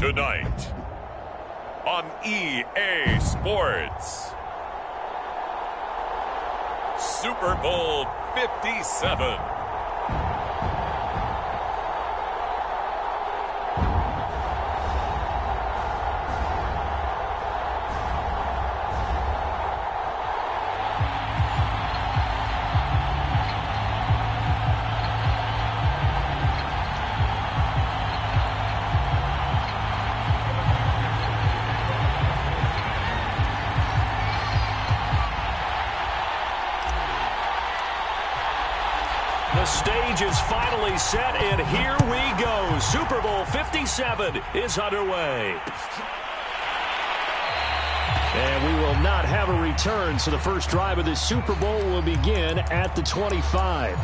Tonight on EA Sports, Super Bowl 57. The stage is finally set, and here we go. Super Bowl 57 is underway. And we will not have a return, so the first drive of this Super Bowl will begin at the 25.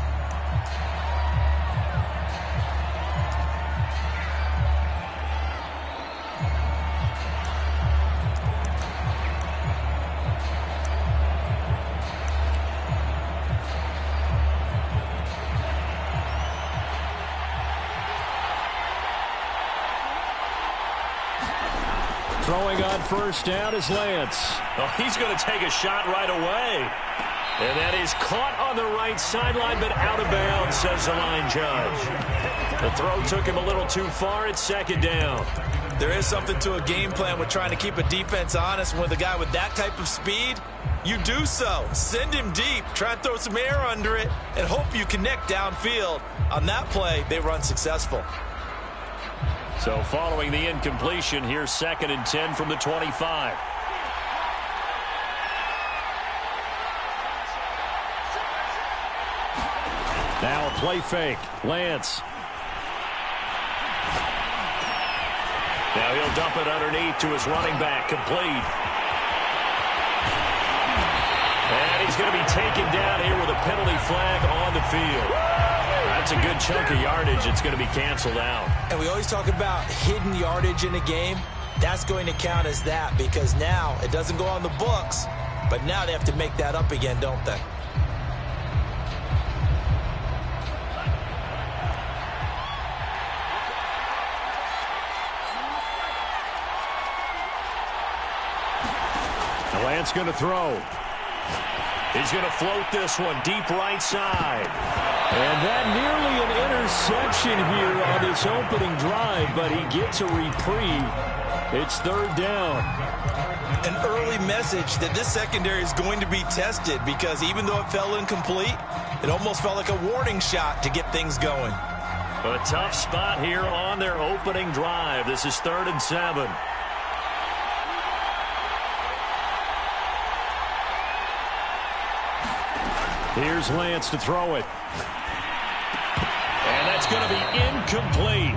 Throwing on first down is Lance. Oh, he's going to take a shot right away. And that is caught on the right sideline, but out of bounds, says the line judge. The throw took him a little too far. It's second down. There is something to a game plan with trying to keep a defense honest. With a guy with that type of speed, you do so. Send him deep. Try and throw some air under it and hope you connect downfield. On that play, they run successful. So following the incompletion, here's 2nd and 10 from the 25. Now a play fake. Lance. Now he'll dump it underneath to his running back. Complete. And he's going to be taken down here with a penalty flag on the field. That's a good chunk of yardage. It's going to be canceled out. And we always talk about hidden yardage in a game. That's going to count as that because now it doesn't go on the books, but now they have to make that up again, don't they? Lance going to throw. He's going to float this one deep right side. And that nearly an interception here on this opening drive, but he gets a reprieve. It's 3rd down. An early message that this secondary is going to be tested because even though it fell incomplete, it almost felt like a warning shot to get things going. A tough spot here on their opening drive. This is 3rd and 7. Here's Lance to throw it. And that's going to be incomplete.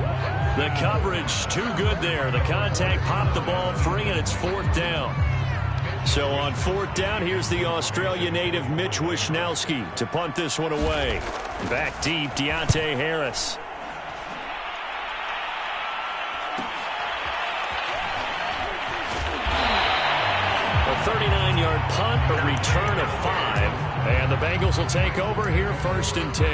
The coverage too good there. The contact popped the ball free, and it's 4th down. So on 4th down, here's the Australia native Mitch Wishnowski to punt this one away. Back deep, Deontay Harris. A 39-yard punt, a return of 5. And the Bengals will take over here 1st and 10.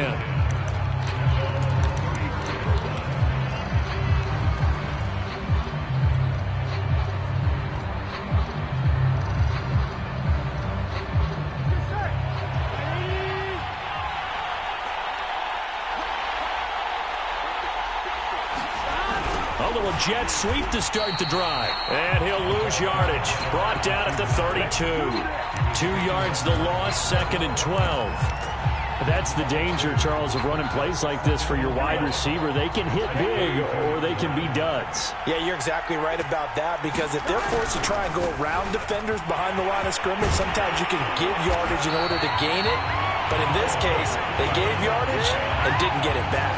A little jet sweep to start the drive. And he'll lose yardage. Brought down at the 32. 2 yards the loss, 2nd and 12. That's the danger, Charles, of running plays like this for your wide receiver. They can hit big or they can be duds. Yeah, you're exactly right about that because if they're forced to try and go around defenders behind the line of scrimmage, sometimes you can give yardage in order to gain it. But in this case, they gave yardage and didn't get it back.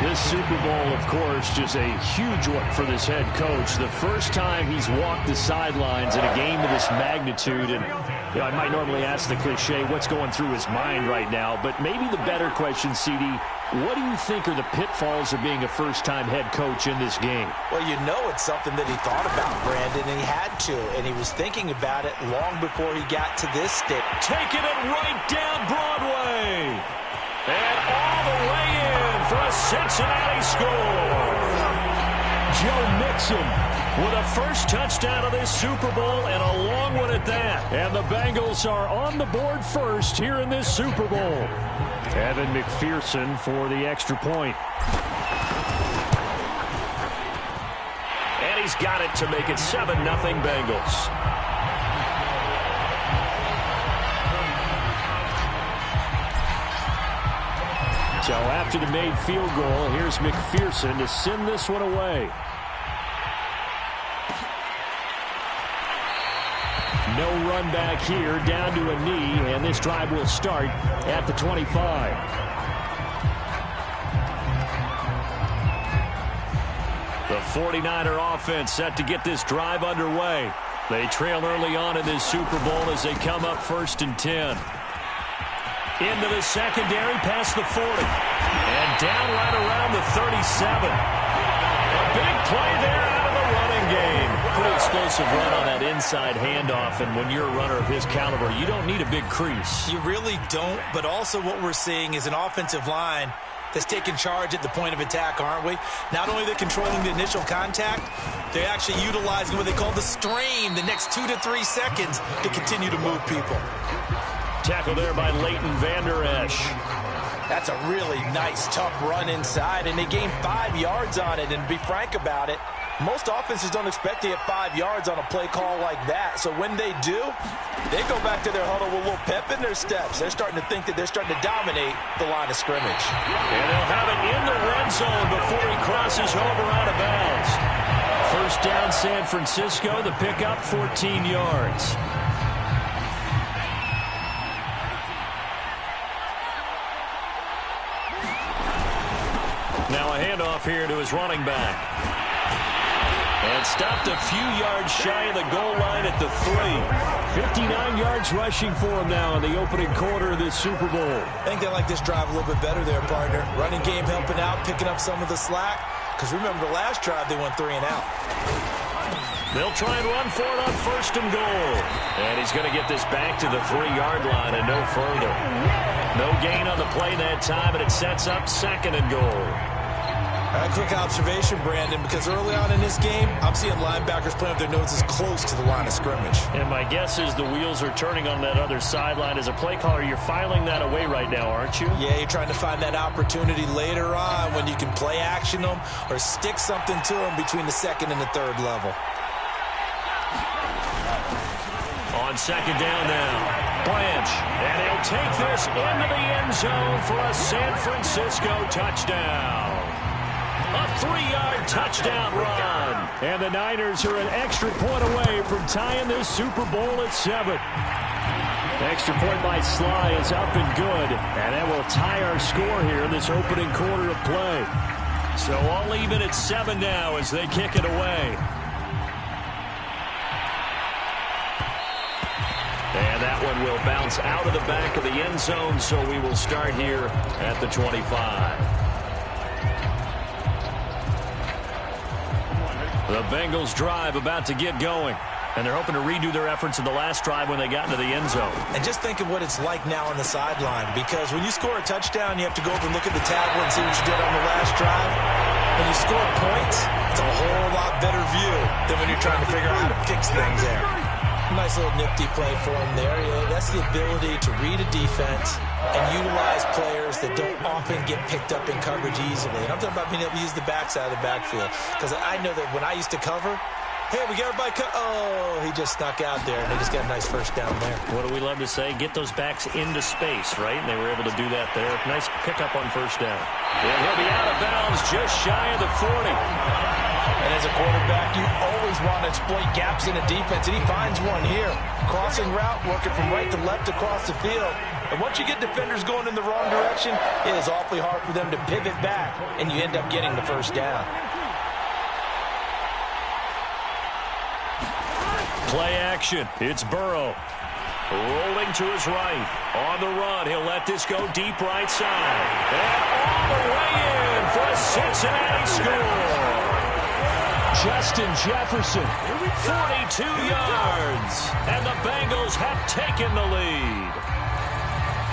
This Super Bowl, of course, just a huge one for this head coach. The first time he's walked the sidelines in a game of this magnitude. And you know, I might normally ask the cliche, what's going through his mind right now? But maybe the better question, CD, what do you think are the pitfalls of being a first-time head coach in this game? Well, you know it's something that he thought about, Brandon, and he had to. And he was thinking about it long before he got to this stage. Taking it right down Broadway. And all the way in for a Cincinnati score. Joe Mixon with a first touchdown of this Super Bowl, and a long one at that. And the Bengals are on the board first here in this Super Bowl. Evan McPherson for the extra point. And he's got it to make it 7-0 Bengals. So after the made field goal, here's McPherson to send this one away. No run back here, down to a knee, and this drive will start at the 25. The 49er offense set to get this drive underway. They trail early on in this Super Bowl as they come up 1st and 10. Into the secondary, past the 40. And down right around the 37. A big play there out of the running game. Pretty explosive run on that inside handoff, and when you're a runner of his caliber, you don't need a big crease. You really don't, but also what we're seeing is an offensive line that's taking charge at the point of attack, aren't we? Not only are they controlling the initial contact, they're actually utilizing what they call the strain the next 2 to 3 seconds to continue to move people. Tackle there by Leighton Vander Esch. That's a really nice, tough run inside, and they gained 5 yards on it. And to be frank about it, most offenses don't expect to get 5 yards on a play call like that. So when they do, they go back to their huddle with a little pep in their steps. They're starting to think that they're starting to dominate the line of scrimmage. And they'll have it in the red zone before he crosses over out of bounds. First down, San Francisco. The pickup, 14 yards. Now a handoff here to his running back. And stopped a few yards shy of the goal line at the 3. 59 yards rushing for him now in the opening quarter of this Super Bowl. I think they like this drive a little bit better there, partner. Running game helping out, picking up some of the slack. Because remember, the last drive they went 3 and out. They'll try and run for it on 1st and goal. And he's going to get this back to the 3-yard line and no further. No gain on the play that time, and it sets up 2nd and goal. A quick observation, Brandon, because early on in this game, I'm seeing linebackers playing with their noses close to the line of scrimmage. And my guess is the wheels are turning on that other sideline. As a play caller, you're filing that away right now, aren't you? Yeah, you're trying to find that opportunity later on when you can play action them or stick something to them between the 2nd and the 3rd level. On 2nd down now, Blanche, and he'll take this into the end zone for a San Francisco touchdown. A 3-yard touchdown run. And the Niners are an extra point away from tying this Super Bowl at 7. Extra point by Sly is up and good. And that will tie our score here in this opening quarter of play. So all even at 7 now as they kick it away. And that one will bounce out of the back of the end zone, so we will start here at the 25. The Bengals drive about to get going, and they're hoping to redo their efforts in the last drive when they got into the end zone. And just think of what it's like now on the sideline, because when you score a touchdown, you have to go over and look at the tablet and see what you did on the last drive. When you score points, it's a whole lot better view than when you're trying to figure out how to fix things there. Nice little nifty play for him there. Yeah, that's the ability to read a defense and utilize players that don't often get picked up in coverage easily. And I'm talking about being able to use the backside of the backfield. Because I know that when I used to cover, hey, we got everybody oh, he just snuck out there, and they just got a nice first down there. What do we love to say? Get those backs into space, right? And they were able to do that there. Nice pickup on 1st down. And he'll be out of bounds just shy of the 40. And as a quarterback, you always want to exploit gaps in a defense, and he finds one here. Crossing route, working from right to left across the field. And once you get defenders going in the wrong direction, it is awfully hard for them to pivot back, and you end up getting the first down. Play action. It's Burrow. Rolling to his right. On the run. He'll let this go deep right side. And all the way in for a Cincinnati score. Justin Jefferson, 42 yards. And the Bengals have taken the lead.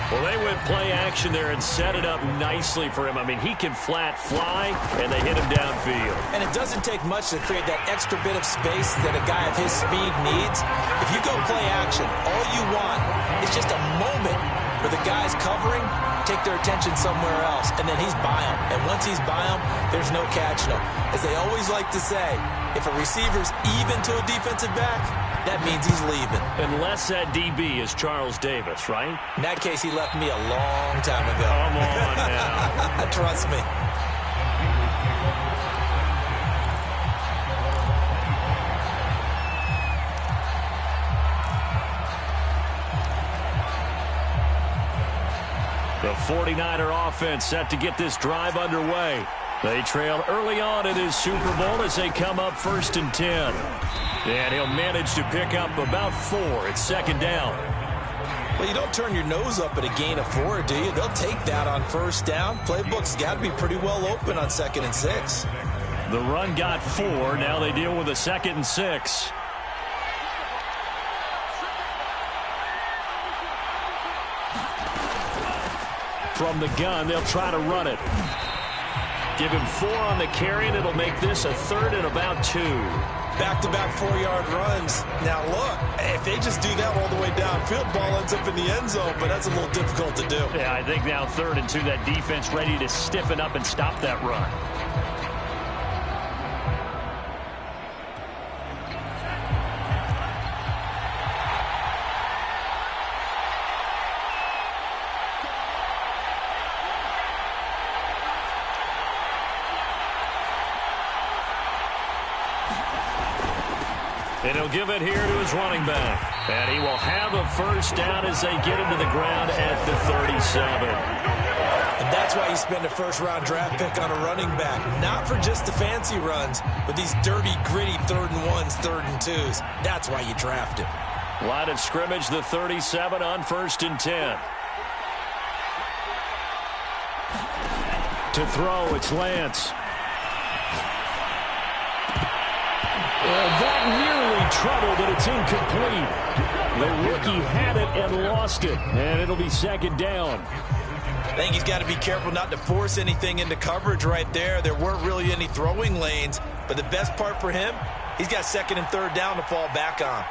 Well, they went play action there and set it up nicely for him. I mean, he can flat fly, and they hit him downfield. And it doesn't take much to create that extra bit of space that a guy of his speed needs. If you go play action, all you want is just a moment where the guys covering take their attention somewhere else, and then he's by him. And once he's by him, there's no catching him. As they always like to say, if a receiver's even to a defensive back, that means he's leaving. Unless that DB is Charles Davis, right? In that case, he left me a long time ago. Come on now. Trust me. The 49er offense set to get this drive underway. They trail early on in his Super Bowl as they come up 1st and 10. And he'll manage to pick up about 4 at 2nd down. Well, you don't turn your nose up at a gain of 4, do you? They'll take that on 1st down. Playbook's got to be pretty well open on 2nd and 6. The run got 4. Now they deal with a 2nd and 6. From the gun, they'll try to run it. Give him 4 on the carry, and it'll make this a 3rd and about 2. Back-to-back 4-yard runs. Now, look, if they just do that all the way downfield, ball ends up in the end zone, but that's a little difficult to do. Yeah, I think now 3rd and 2, that defense ready to stiffen up and stop that run. And he'll give it here to his running back. And he will have a 1st down as they get him to the ground at the 37. And that's why you spend a 1st-round draft pick on a running back. Not for just the fancy runs, but these dirty, gritty 3rd and 1s, 3rd and 2s. That's why you draft him. Line of scrimmage, the 37 on 1st and 10. To throw, it's Lance. That nearly trouble, but it's incomplete. The rookie had it and lost it, and it'll be 2nd down. I think he's got to be careful not to force anything into coverage right there. There weren't really any throwing lanes, but the best part for him, he's got 2nd and 3rd down to fall back on.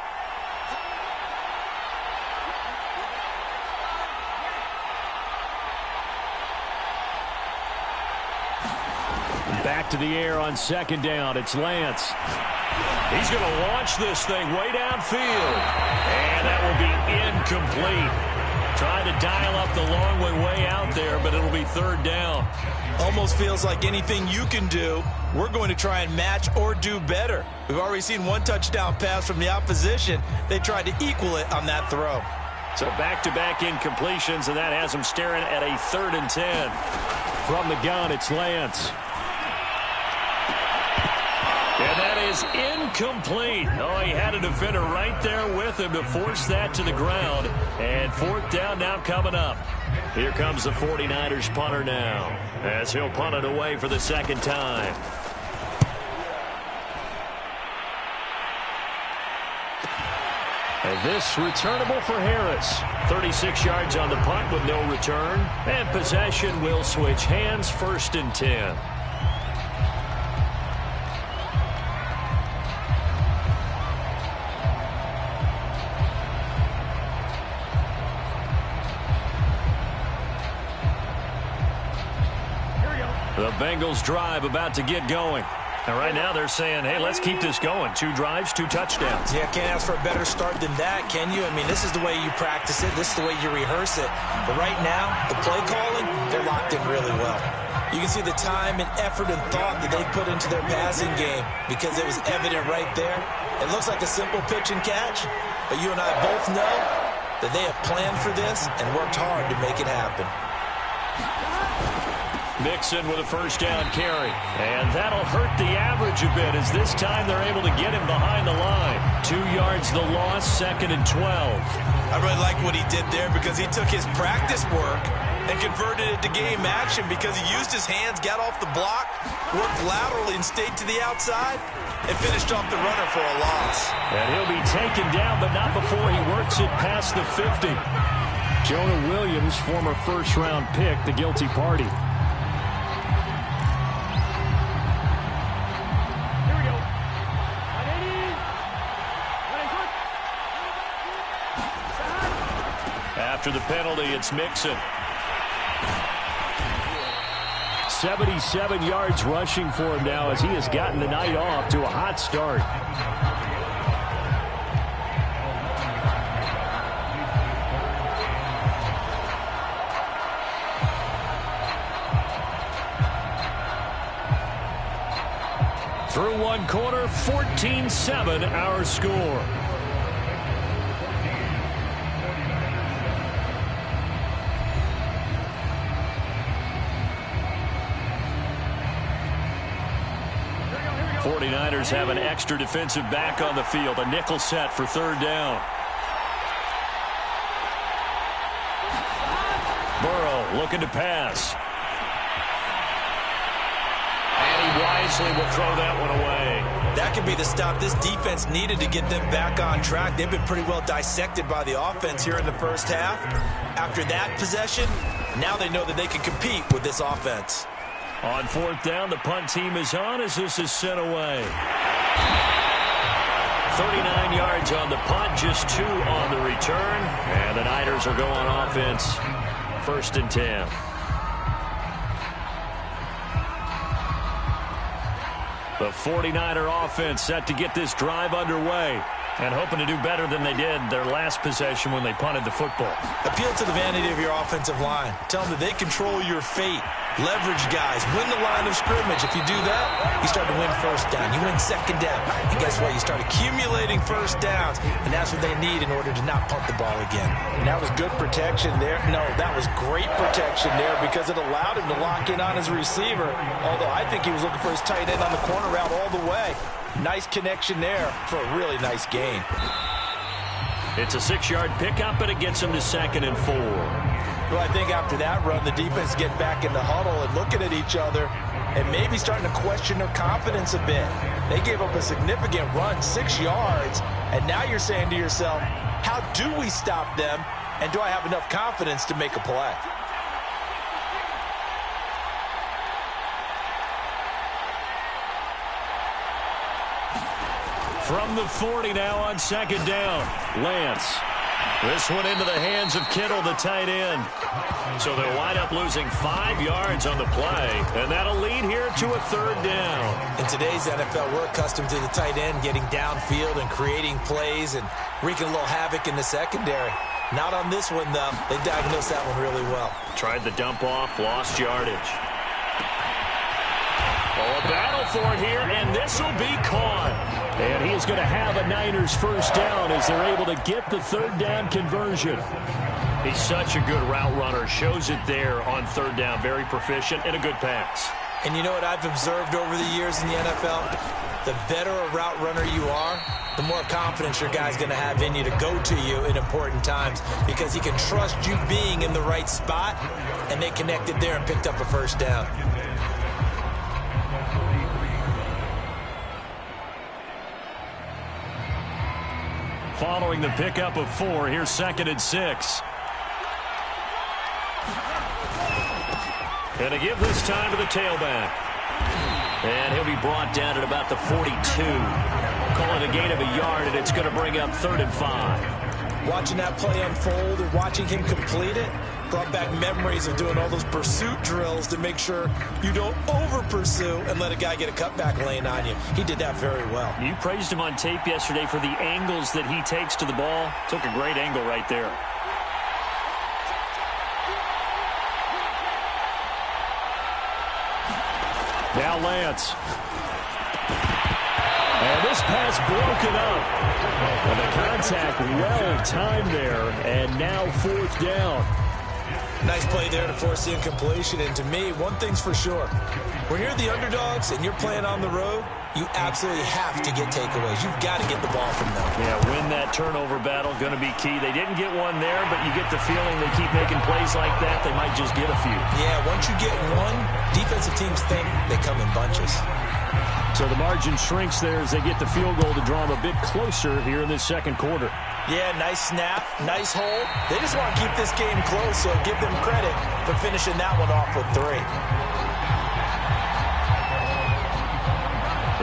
Back to the air on 2nd down. It's Lance. He's going to launch this thing way downfield. And that will be incomplete. Trying to dial up the long way out there, but it'll be 3rd down. Almost feels like anything you can do, we're going to try and match or do better. We've already seen 1 touchdown pass from the opposition. They tried to equal it on that throw. So back-to-back incompletions, and that has them staring at a 3rd and 10. From the gun, it's Lance. And that is incomplete. Oh, he had a defender right there with him to force that to the ground. And 4th down now coming up. Here comes the 49ers punter now, as he'll punt it away for the 2nd time. And this returnable for Harris. 36 yards on the punt with no return. And possession will switch hands, 1st and 10. The Bengals drive about to get going. And right now they're saying, hey, let's keep this going. 2 drives, 2 touchdowns. Yeah, can't ask for a better start than that, can you? I mean, this is the way you practice it. This is the way you rehearse it. But right now, the play calling, they're locked in really well. You can see the time and effort and thought that they put into their passing game because it was evident right there. It looks like a simple pitch and catch, but you and I both know that they have planned for this and worked hard to make it happen. Mixon with a 1st down carry. And that'll hurt the average a bit as this time they're able to get him behind the line. 2 yards the loss, 2nd and 12. I really like what he did there because he took his practice work and converted it to game action because he used his hands, got off the block, worked laterally and stayed to the outside, and finished off the runner for a loss. And he'll be taken down, but not before he works it past the 50. Jonah Williams, former first-round pick, the guilty party. Here we go. After the penalty, it's Mixon. 77 yards rushing for him now as he has gotten the night off to a hot start. Through one quarter, 14-7 our score. '49ers have an extra defensive back on the field. A nickel set for third down. Burrow looking to pass. And he wisely will throw that one away. That could be the stop this defense needed to get them back on track. They've been pretty well dissected by the offense here in the first half. After that possession, now they know that they can compete with this offense. On fourth down, the punt team is on as this is sent away. 39 yards on the punt, just 2 on the return. And the Niners are going offense, 1st and 10. The 49er offense set to get this drive underway and hoping to do better than they did their last possession when they punted the football. Appeal to the vanity of your offensive line. Tell them that they control your fate. Leverage guys. Win the line of scrimmage. If you do that, you start to win first down. You win second down. And guess what? You start accumulating first downs. And that's what they need in order to not punt the ball again. And that was good protection there. No, that was great protection there because it allowed him to lock in on his receiver. Although I think he was looking for his tight end on the corner route all the way. Nice connection there for a really nice gain. It's a 6-yard pickup, but it gets him to 2nd and 4. Well, I think after that run, the defense get back in the huddle and looking at each other and maybe starting to question their confidence a bit. They gave up a significant run, 6 yards, and now you're saying to yourself, how do we stop them, and do I have enough confidence to make a play? From the 40 now on 2nd down, Lance. This one into the hands of Kittle, the tight end. So they'll wind up losing 5 yards on the play, and that'll lead here to a 3rd down. In today's NFL, we're accustomed to the tight end getting downfield and creating plays and wreaking a little havoc in the secondary. Not on this one, though. They diagnosed that one really well. Tried the dump off, lost yardage. Oh, a battle for it here, and this will be caught. And he is going to have a Niners 1st down as they're able to get the 3rd down conversion. He's such a good route runner. Shows it there on 3rd down. Very proficient and a good pass. And you know what I've observed over the years in the NFL? The better a route runner you are, the more confidence your guy's going to have in you to go to you in important times because he can trust you being in the right spot, and they connected there and picked up a 1st down. Following the pickup of 4, here's 2nd and 6. And to give this time to the tailback. And he'll be brought down at about the 42. Call it a gain of a yard, and it's going to bring up 3rd and 5. Watching that play unfold and watching him complete it brought back memories of doing all those pursuit drills to make sure you don't over-pursue and let a guy get a cutback lane on you. He did that very well. You praised him on tape yesterday for the angles that he takes to the ball. Took a great angle right there. Now Lance. And this pass broken up. And the contact well timed there. And now 4th down. Nice play there to force the incompletion. And to me, one thing's for sure. When you're the underdogs and you're playing on the road, you absolutely have to get takeaways. You've got to get the ball from them. Yeah, win that turnover battle, going to be key. They didn't get one there, but you get the feeling they keep making plays like that, they might just get a few. Yeah, once you get one, defensive teams think they come in bunches. So the margin shrinks there as they get the field goal to draw them a bit closer here in this 2nd quarter. Yeah, nice snap, nice hold. They just want to keep this game close, so give them credit for finishing that one off with 3.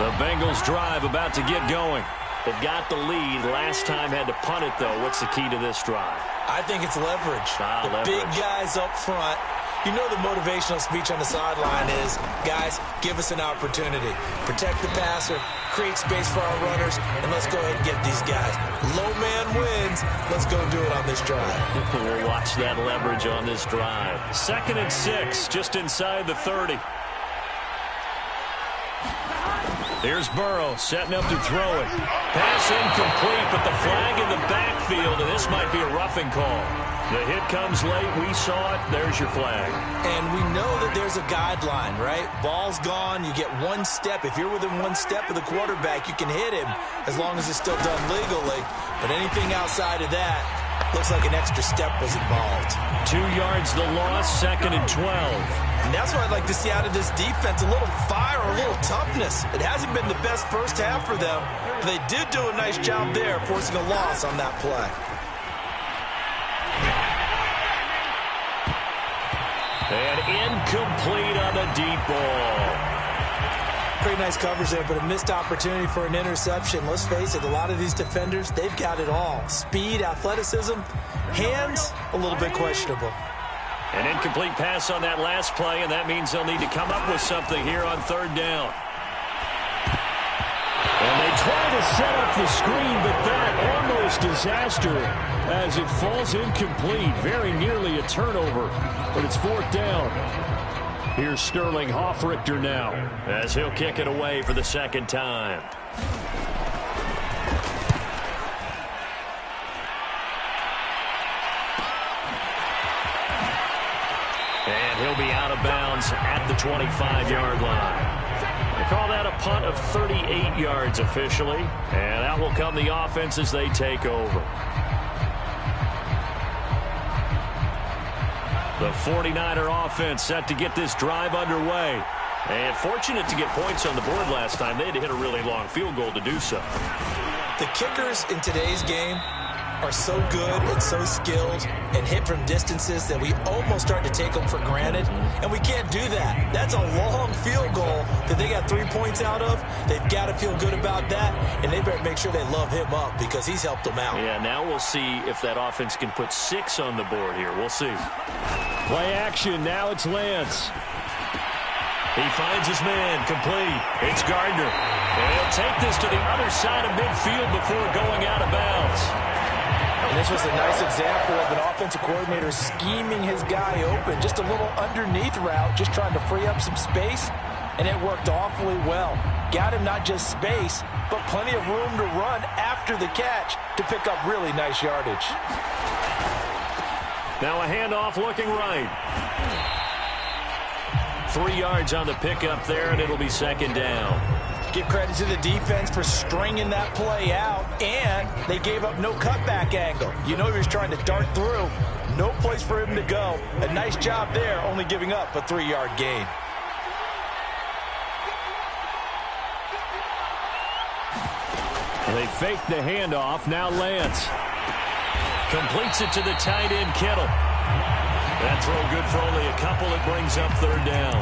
The Bengals drive about to get going. They've got the lead. Last time had to punt it, though. What's the key to this drive? I think it's leverage. Leverage. Big guys up front. You know the motivational speech on the sideline is, guys, give us an opportunity. Protect the passer, create space for our runners, and let's go ahead and get these guys. Low man wins. Let's go do it on this drive. We'll watch that leverage on this drive. 2nd and 6, just inside the 30. Here's Burrow setting up to throw it. Pass incomplete, but the flag in the backfield, and this might be a roughing call. The hit comes late. We saw it. There's your flag. And we know that there's a guideline, right? Ball's gone. You get 1 step. If you're within 1 step of the quarterback, you can hit him as long as it's still done legally. But anything outside of that, looks like an extra step was involved. 2 yards the loss, 2nd and 12. And that's what I'd like to see out of this defense, a little fire, a little toughness. It hasn't been the best first half for them, but they did do a nice job there, forcing a loss on that play. And incomplete on the deep ball. Pretty nice coverage there, but a missed opportunity for an interception. Let's face it, a lot of these defenders, they've got it all. Speed, athleticism, hands, a little bit questionable. An incomplete pass on that last play, and that means they'll need to come up with something here on 3rd down. And they try to set up the screen, but that almost disaster as it falls incomplete. Very nearly a turnover, but it's 4th down. Here's Sterling Hoffrichter now as he'll kick it away for the 2nd time. And he'll be out of bounds at the 25-yard line. They call that a punt of 38 yards officially, and out will come the offense as they take over. The 49er offense set to get this drive underway. And fortunate to get points on the board last time. They had to hit a really long field goal to do so. The kickers in today's game are so good and so skilled and hit from distances that we almost start to take them for granted, and we can't do that. That's a long field goal that they got 3 points out of. They've got to feel good about that, and they better make sure they love him up because he's helped them out. Yeah, now we'll see if that offense can put 6 on the board here. We'll see. Play action. Now it's Lance. He finds his man. Complete. It's Gardner. And he'll take this to the other side of midfield before going out of bounds. And this was a nice example of an offensive coordinator scheming his guy open. Just a little underneath route, just trying to free up some space, and it worked awfully well. Got him not just space, but plenty of room to run after the catch to pick up really nice yardage. Now a handoff looking right. 3 yards on the pickup there, and it'll be 2nd down. Give credit to the defense for stringing that play out, and they gave up no cutback angle. You know he was trying to dart through. No place for him to go. A nice job there, only giving up a 3-yard gain. They fake the handoff. Now Lance completes it to the tight end, Kittle. That throw good for only a couple. It brings up 3rd down.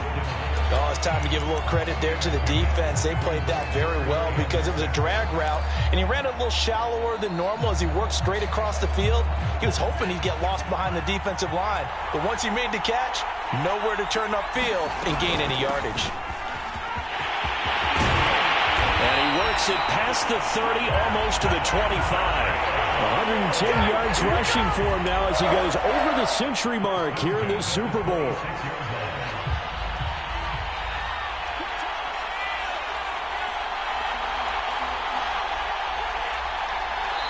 Oh, it's time to give a little credit there to the defense. They played that very well because it was a drag route, and he ran it a little shallower than normal as he worked straight across the field. He was hoping he'd get lost behind the defensive line, but once he made the catch, nowhere to turn upfield and gain any yardage. And he works it past the 30, almost to the 25. 110 yards rushing for him now as he goes over the century mark here in this Super Bowl.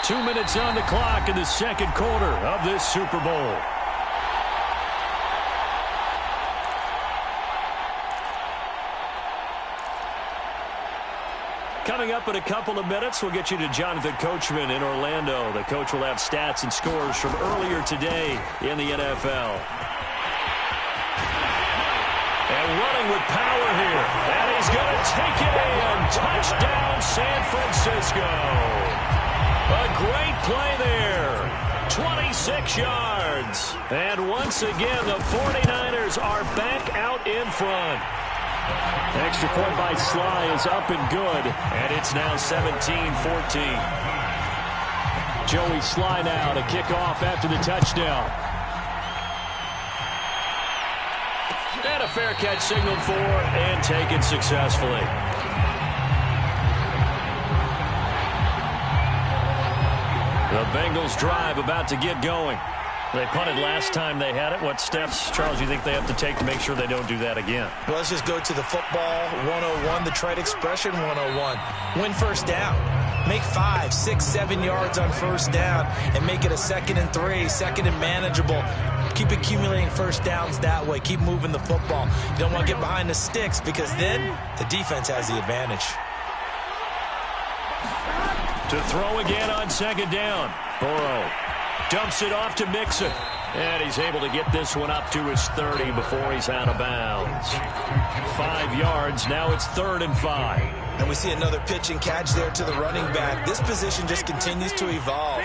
Two minutes on the clock in the 2nd quarter of this Super Bowl. Coming up in a couple of minutes, we'll get you to Jonathan Coachman in Orlando. The coach will have stats and scores from earlier today in the NFL. And running with power here. And he's going to take it in. Touchdown, San Francisco. A great play there. 26 yards. And once again, the 49ers are back out in front. Extra point by Sly is up and good. And it's now 17-14. Joey Sly now to kick off after the touchdown. And a fair catch signaled for and taken successfully. The Bengals drive about to get going. They punted last time they had it. What steps, Charles, you think they have to take to make sure they don't do that again? Well, let's just go to the football 101, the trite expression 101. Win first down. Make 5, 6, 7 yards on first down and make it a 2nd and 3, 2nd and manageable. Keep accumulating first downs that way. Keep moving the football. You don't want to get behind the sticks because then the defense has the advantage. To throw again on 2nd down. Burrow dumps it off to Mixon. And he's able to get this one up to his 30 before he's out of bounds. 5 yards. Now it's 3rd and 5. And we see another pitch and catch there to the running back. This position just continues to evolve.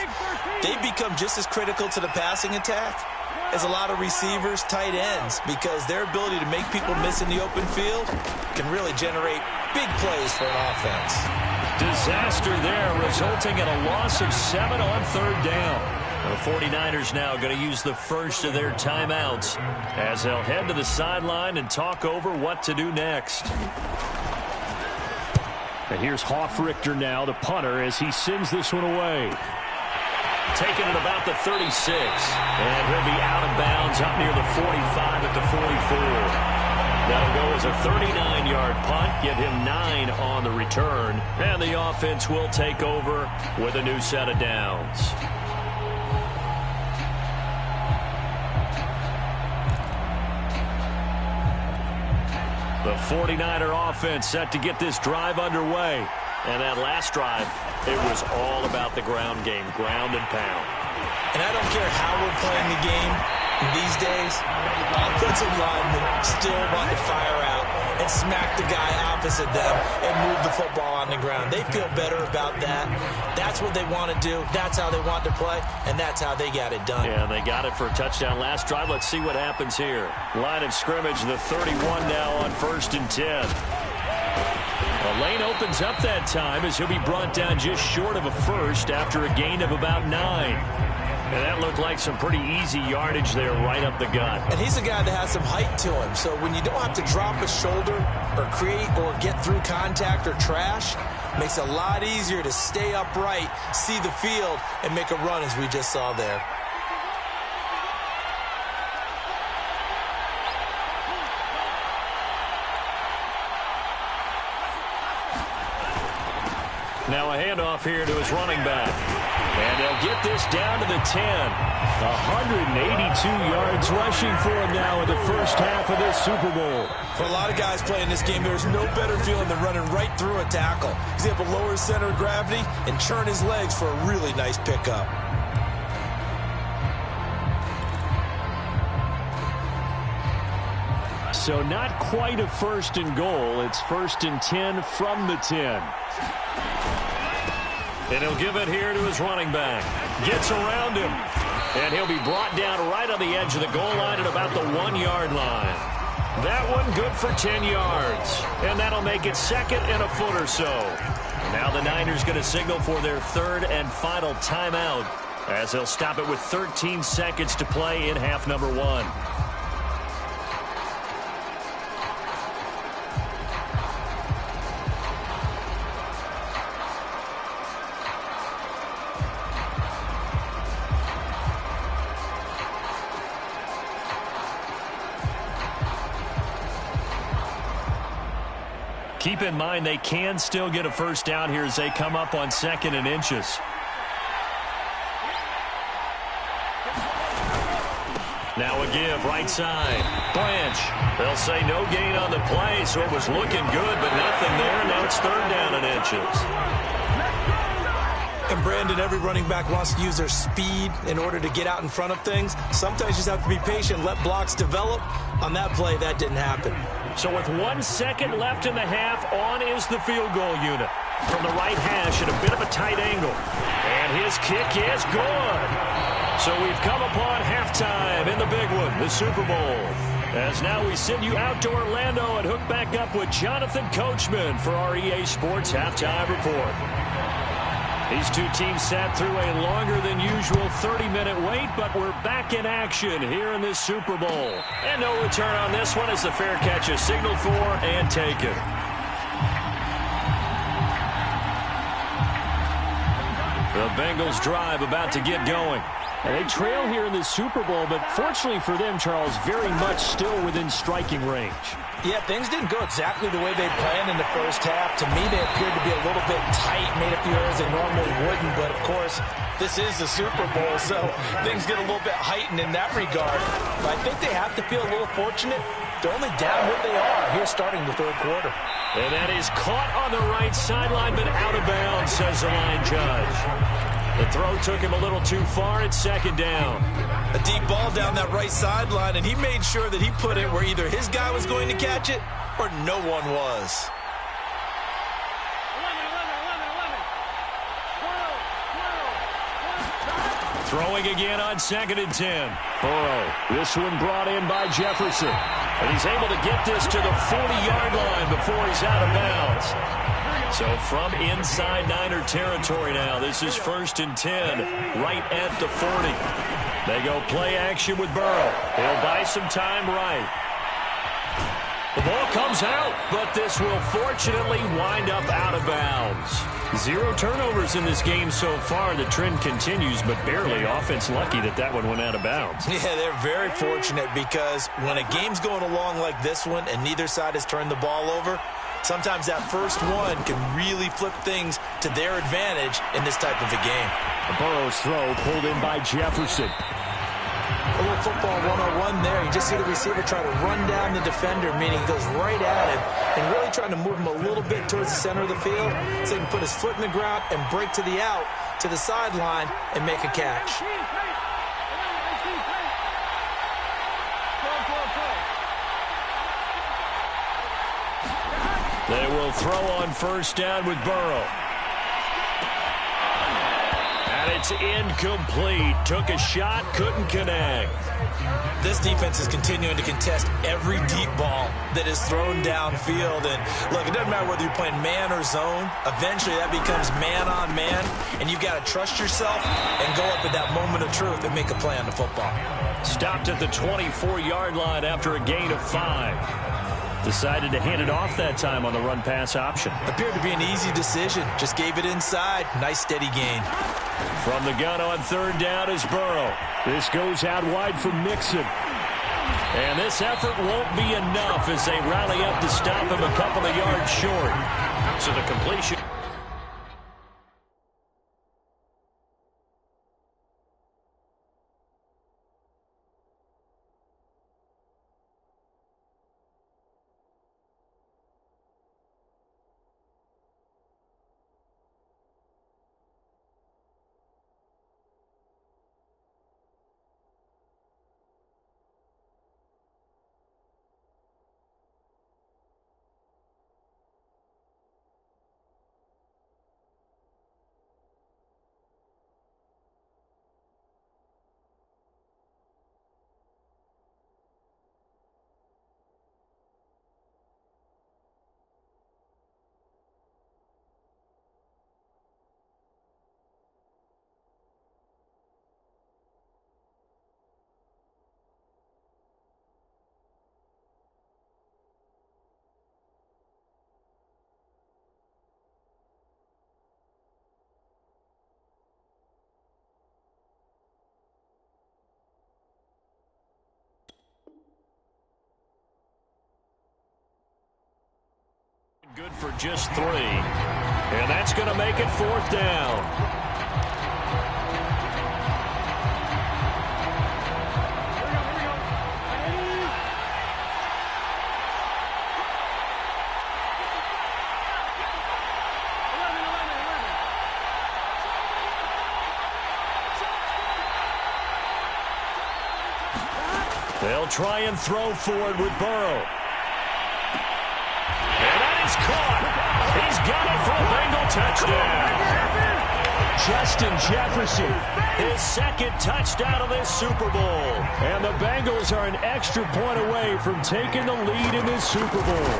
They become just as critical to the passing attack as a lot of receivers, tight ends, because their ability to make people miss in the open field can really generate big plays for an offense. Disaster there, resulting in a loss of 7 on 3rd down. The 49ers now going to use the first of their timeouts as they'll head to the sideline and talk over what to do next. And here's Hofrichter now, the punter, as he sends this one away. Taking it about the 36. And he'll be out of bounds up near the 45 at the 44. That'll go as a 39-yard punt, give him 9 on the return. And the offense will take over with a new set of downs. The 49er offense set to get this drive underway. And that last drive, it was all about the ground game, ground and pound. And I don't care how we're playing the game these days, offensive linemen still want to fire out and smack the guy opposite them and move the football on the ground. They feel better about that. That's what they want to do. That's how they want to play, and that's how they got it done. Yeah, they got it for a touchdown last drive. Let's see what happens here. Line of scrimmage, the 31 now on 1st and 10. The lane opens up that time as he'll be brought down just short of a first after a gain of about 9. And that looked like some pretty easy yardage there right up the gut. And he's a guy that has some height to him. So when you don't have to drop a shoulder or create or get through contact or trash, makes it a lot easier to stay upright, see the field, and make a run as we just saw there. Now a handoff here to his running back. And they'll get this down to the 10. 182 yards rushing for him now in the first half of this Super Bowl. For a lot of guys playing this game, there's no better feeling than running right through a tackle. He's able to lower his center of gravity and churn his legs for a really nice pickup. So not quite a 1st and goal. It's 1st and 10 from the 10. And he'll give it here to his running back. Gets around him. And he'll be brought down right on the edge of the goal line at about the 1-yard line. That one good for 10 yards. And that'll make it 2nd and a foot or so. And now the Niners going to signal for their 3rd and final timeout as they'll stop it with 13 seconds to play in half number 1. Keep in mind they can still get a first down here as they come up on 2nd and inches. Now a give, right side. Branch. They'll say no gain on the play, so it was looking good, but nothing there. Now it's 3rd down and inches. And Brandon, every running back wants to use their speed in order to get out in front of things. Sometimes you just have to be patient, let blocks develop. On that play, that didn't happen. So with 1 second left in the half, on is the field goal unit. From the right hash at a bit of a tight angle. And his kick is good. So we've come upon halftime in the big one, the Super Bowl. As now we send you out to Orlando and hook back up with Jonathan Coachman for our EA Sports Halftime Report. These two teams sat through a longer than usual 30-minute wait, but we're back in action here in this Super Bowl. And no return on this one as the fair catch is signaled for and taken. The Bengals drive about to get going. They trail here in the Super Bowl, but fortunately for them, Charles, very much still within striking range. Yeah, things didn't go exactly the way they planned in the first half. To me, they appeared to be a little bit tight, made a few errors they normally wouldn't. But, of course, this is the Super Bowl, so things get a little bit heightened in that regard. But I think they have to feel a little fortunate. They're only down what they are here starting the third quarter. And that is caught on the right sideline, but out of bounds, says the line judge. The throw took him a little too far at second down. A deep ball down that right sideline, and he made sure that he put it where either his guy was going to catch it or no one was. Throwing again on 2nd and 10. Burrow, this one brought in by Jefferson. And he's able to get this to the 40-yard line before he's out of bounds. So from inside Niner territory now, this is 1st and 10, right at the 40. They go play action with Burrow. He'll buy some time right. The ball comes out, but this will fortunately wind up out of bounds. 0 turnovers in this game so far. The trend continues, but barely. Offense lucky that one went out of bounds. Yeah, they're very fortunate because when a game's going along like this one and neither side has turned the ball over, sometimes that first one can really flip things to their advantage in this type of a game. Burrow's throw pulled in by Jefferson. A little football 101 there. You just see the receiver try to run down the defender, meaning he goes right at him and really trying to move him a little bit towards the center of the field so he can put his foot in the ground and break to the out, to the sideline, and make a catch. They will throw on 1st down with Burrow. And it's incomplete. Took a shot, couldn't connect. This defense is continuing to contest every deep ball that is thrown downfield. And, look, it doesn't matter whether you're playing man or zone. Eventually, that becomes man-on-man, and you've got to trust yourself and go up at that moment of truth and make a play on the football. Stopped at the 24-yard line after a gain of 5. Decided to hand it off that time on the run-pass option. Appeared to be an easy decision. Just gave it inside. Nice, steady gain. From the gun on 3rd down is Burrow. This goes out wide for Mixon. And this effort won't be enough as they rally up to stop him a couple of yards short. So the completion. Good for just 3. And that's going to make it 4th down. They'll try and throw forward with Burrow. And that is caught. He's got it for a Bengal touchdown. Justin Jefferson, his second touchdown of this Super Bowl. And the Bengals are an extra point away from taking the lead in this Super Bowl.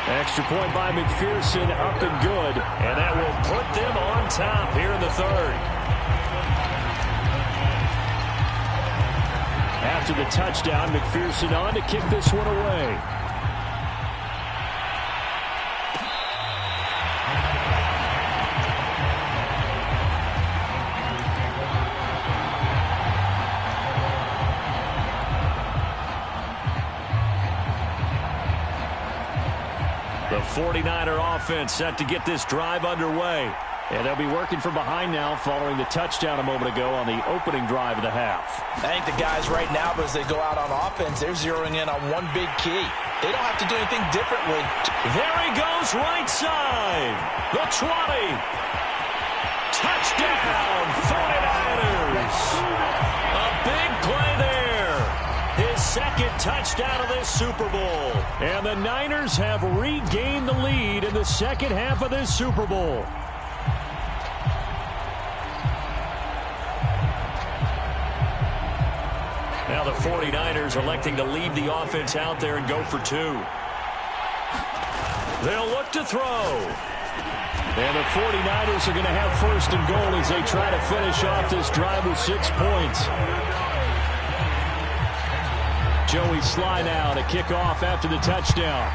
Extra point by McPherson, up and good. And that will put them on top here in the third. After the touchdown, McPherson on to kick this one away. The 49er offense set to get this drive underway. And they'll be working from behind now following the touchdown a moment ago on the opening drive of the half. I think the guys right now, as they go out on offense, they're zeroing in on one big key. They don't have to do anything differently. There he goes, right side. The 20. Touchdown, 49ers. A big play there. His second touchdown of this Super Bowl. And the Niners have regained the lead in the second half of this Super Bowl. Now the 49ers electing to leave the offense out there and go for two. They'll look to throw. And the 49ers are going to have first and goal as they try to finish off this drive with 6 points. Joey Sly now to kick off after the touchdown.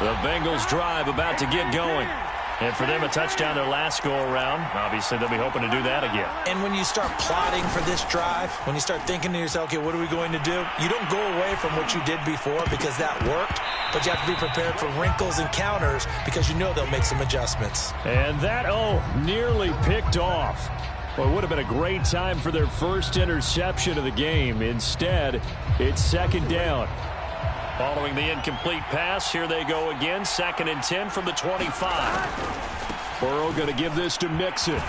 The Bengals drive about to get going. And for them, a touchdown their last go-around. Obviously, they'll be hoping to do that again. And when you start plotting for this drive, when you start thinking to yourself, okay, what are we going to do? You don't go away from what you did before because that worked. But you have to be prepared for wrinkles and counters because you know they'll make some adjustments. And that, nearly picked off. Well, it would have been a great time for their first interception of the game. Instead, it's second down. Following the incomplete pass, here they go again. 2nd and 10 from the 25. Burrow going to give this to Mixon. And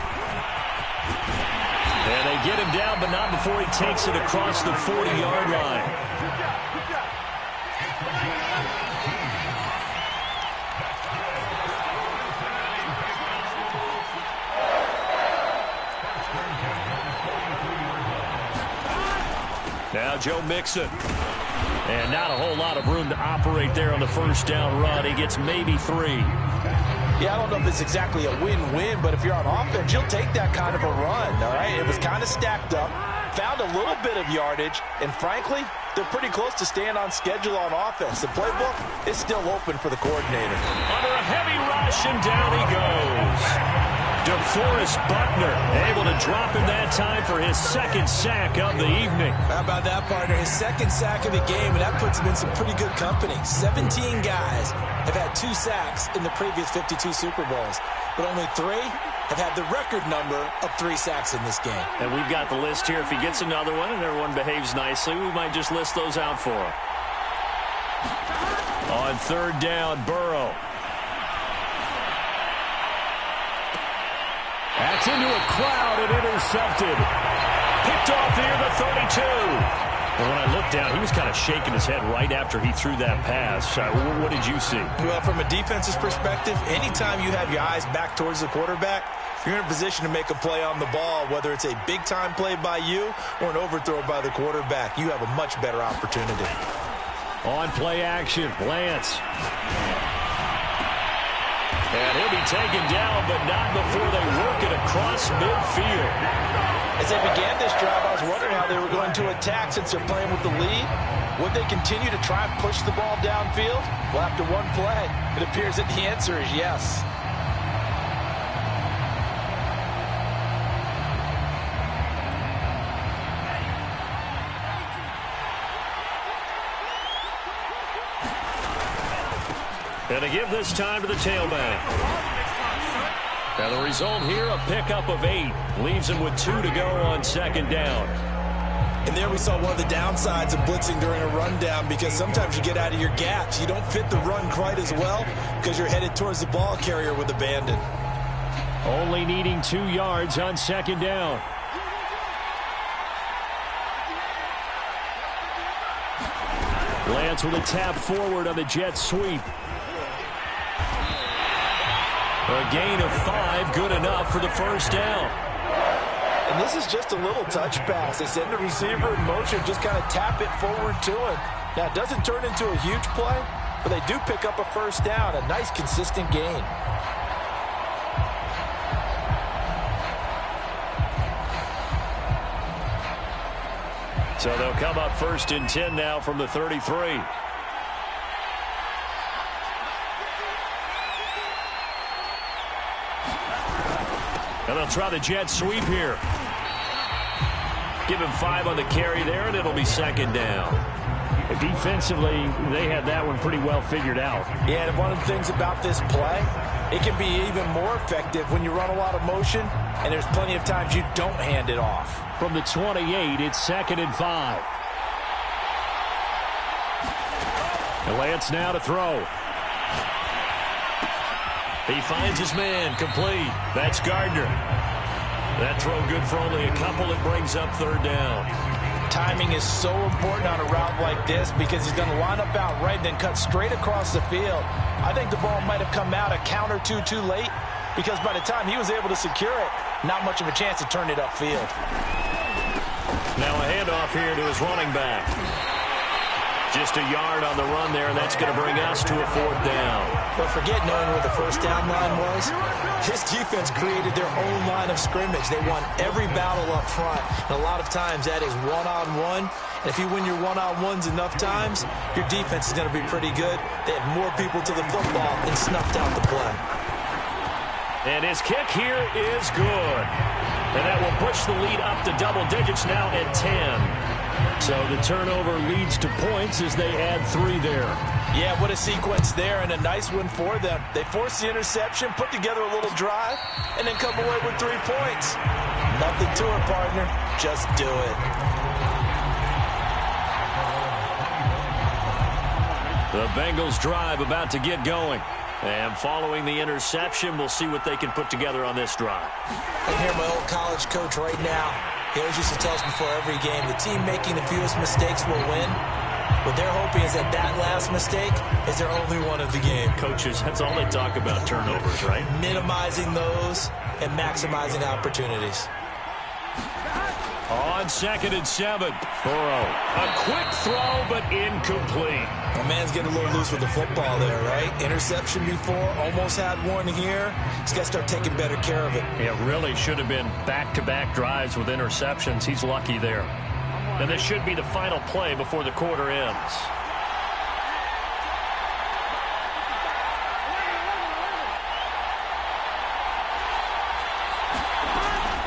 they get him down, but not before he takes it across the 40-yard line. Now Joe Mixon. And not a whole lot of room to operate there on the first down run. He gets maybe 3. Yeah, I don't know if it's exactly a win-win, but if you're on offense, you'll take that kind of a run, all right? It was kind of stacked up, found a little bit of yardage, and frankly, they're pretty close to staying on schedule on offense. The playbook is still open for the coordinator. Under a heavy rush, and down he goes. DeForest Buckner able to drop him that time for his second sack of the evening. How about that, partner? His second sack of the game, and that puts him in some pretty good company. 17 guys have had 2 sacks in the previous 52 Super Bowls, but only 3 have had the record number of 3 sacks in this game. And we've got the list here. If he gets another one and everyone behaves nicely, we might just list those out for him. On third down, Burrow. That's into a crowd and intercepted. Picked off near the 32. And when I looked down, he was kind of shaking his head right after he threw that pass. What did you see? Well, from a defense's perspective, anytime you have your eyes back towards the quarterback, you're in a position to make a play on the ball, whether it's a big-time play by you or an overthrow by the quarterback. You have a much better opportunity. On play action, Lance. And he'll be taken down, but not before they work it across midfield. As they began this drive, I was wondering how they were going to attack since they're playing with the lead. Would they continue to try and push the ball downfield? Well, after one play, it appears that the answer is yes. And to give this time to the tailback. Now the result here, a pickup of 8. Leaves him with 2 to go on second down. And there we saw one of the downsides of blitzing during a rundown, because sometimes you get out of your gaps. You don't fit the run quite as well because you're headed towards the ball carrier with abandon. Only needing 2 yards on second down. Lance with a tap forward on the jet sweep. A gain of 5, good enough for the first down. And this is just a little touch pass. They send the receiver in motion, just kind of tap it forward to him. Now, it doesn't turn into a huge play, but they do pick up a first down. A nice, consistent gain. So they'll come up 1st and 10 now from the 33. And they'll try the jet sweep here. Give him 5 on the carry there, and it'll be second down. Defensively, they had that one pretty well figured out. Yeah, and one of the things about this play, it can be even more effective when you run a lot of motion, and there's plenty of times you don't hand it off. From the 28, it's 2nd and 5. And Lance now to throw. He finds his man, complete. That's Gardner. That throw good for only a couple. It brings up 3rd down. Timing is so important on a route like this because he's going to line up out right and then cut straight across the field. I think the ball might have come out a count or two too late because by the time he was able to secure it, not much of a chance to turn it upfield. Now a handoff here to his running back. Just a yard on the run there, and that's going to bring us to a 4th down. But forget knowing where the first down line was. This defense created their own line of scrimmage. They won every battle up front, and a lot of times that is one-on-one. And if you win your one-on-ones enough times, your defense is going to be pretty good. They had more people to the football and snuffed out the play. And his kick here is good. And that will push the lead up to double digits now at 10. So the turnover leads to points as they add 3 there. Yeah, what a sequence there, and a nice one for them. They force the interception, put together a little drive, and then come away with 3 points. Nothing to it, partner. Just do it. The Bengals drive about to get going. And following the interception, we'll see what they can put together on this drive. I hear my old college coach right now. He always used to tell us before every game, the team making the fewest mistakes will win. What they're hoping is that last mistake is their only one of the game. Coaches, that's all they talk about, turnovers, right? Minimizing those and maximizing opportunities. On 2nd and 7, Burrow. A quick throw, but incomplete. My man's getting a little loose with the football there, right? Interception before, almost had one here. He's got to start taking better care of it. It really should have been back-to-back drives with interceptions. He's lucky there. And this should be the final play before the quarter ends.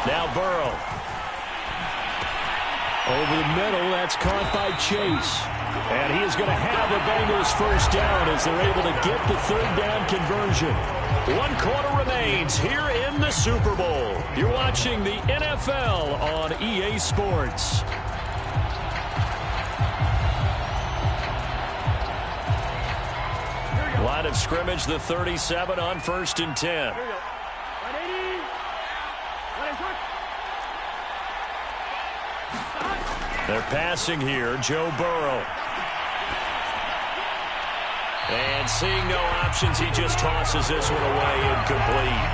Now Burrow. Over the middle, that's caught by Chase. And he is going to have the Bengals first down as they're able to get the 3rd down conversion. 1 quarter remains here in the Super Bowl. You're watching the NFL on EA Sports. Line of scrimmage, the 37 on 1st and 10. They're passing here, Joe Burrow. And seeing no options, he just tosses this one away, incomplete.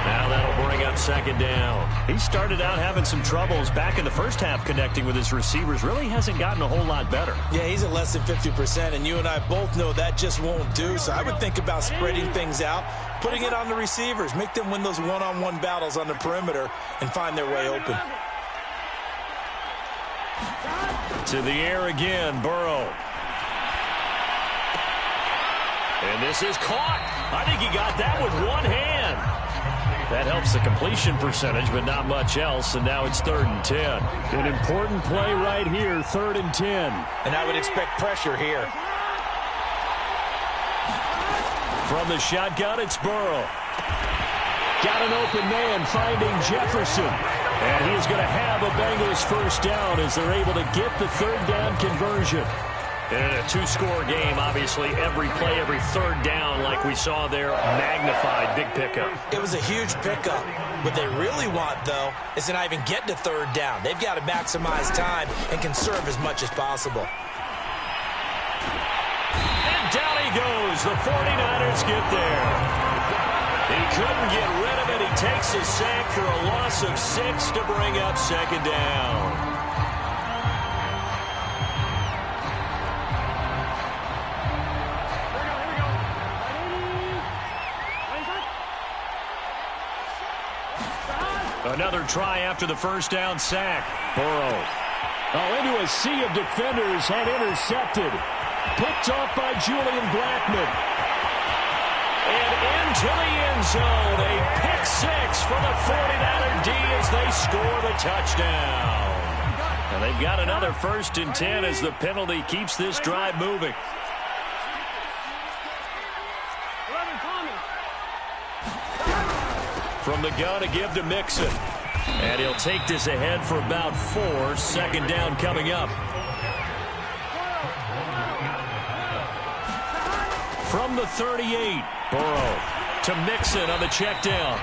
Now that'll bring up 2nd down. He started out having some troubles back in the first half connecting with his receivers. Really hasn't gotten a whole lot better. Yeah, he's at less than 50%, and you and I both know that just won't do. So I would think about spreading things out, putting it on the receivers, make them win those one-on-one battles on the perimeter and find their way open. To the air again, Burrow. And this is caught. I think he got that with one hand. That helps the completion percentage, but not much else. And now it's 3rd and 10. An important play right here, 3rd and 10. And I would expect pressure here. From the shotgun, it's Burrow. Got an open man finding Jefferson. And he's going to have a Bengals first down as they're able to get the 3rd down conversion. In a two-score game, obviously, every play, every third down, like we saw there, magnified, big pickup. It was a huge pickup. What they really want, though, is to not even get to third down. They've got to maximize time and conserve as much as possible. And down he goes. The 49ers get there. He couldn't get rid of it. He takes a sack for a loss of 6 to bring up second down. Another try after the first down sack. Burrow. Into a sea of defenders and intercepted. Picked off by Julian Blackmon. And into the end zone. A pick 6 for the 49er D as they score the touchdown. And they've got another 1st and 10 as the penalty keeps this drive moving. From the gun to give to Mixon. And he'll take this ahead for about 4. Second down coming up. From the 38, Burrow to Mixon on the check down.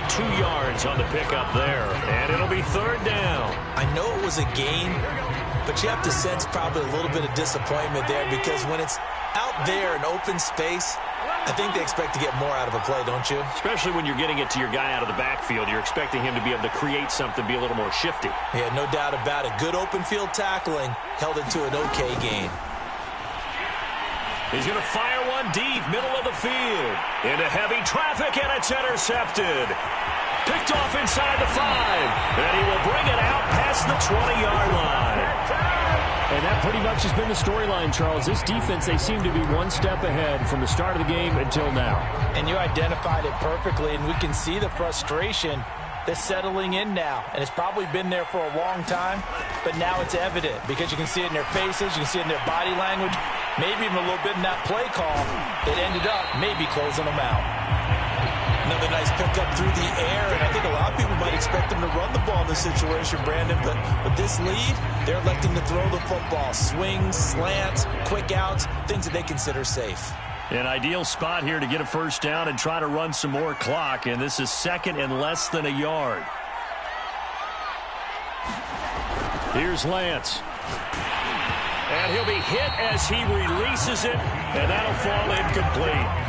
2 yards on the pickup there. And it'll be third down. I know it was a gain, but you have to sense probably a little bit of disappointment there because when it's out there in open space, I think they expect to get more out of a play, don't you? Especially when you're getting it to your guy out of the backfield. You're expecting him to be able to create something, be a little more shifty. Yeah, no doubt about it. Good open field tackling held it to an okay gain. He's going to fire one deep, middle of the field. Into heavy traffic, and it's intercepted. Picked off inside the 5. And he will bring it out past the 20-yard line. And that pretty much has been the storyline, Charles. This defense, they seem to be one step ahead from the start of the game until now. And you identified it perfectly, and we can see the frustration that's settling in now. And it's probably been there for a long time, but now it's evident because you can see it in their faces, you can see it in their body language, maybe even a little bit in that play call that ended up maybe closing them out. Another nice pickup through the air, and I think a lot of people might expect them to run the ball in this situation, Brandon, but with this lead, they're electing to throw the football. Swings, slants, quick outs, things that they consider safe. An ideal spot here to get a first down and try to run some more clock, and this is second and less than a yard. Here's Lance. And he'll be hit as he releases it, and that'll fall incomplete.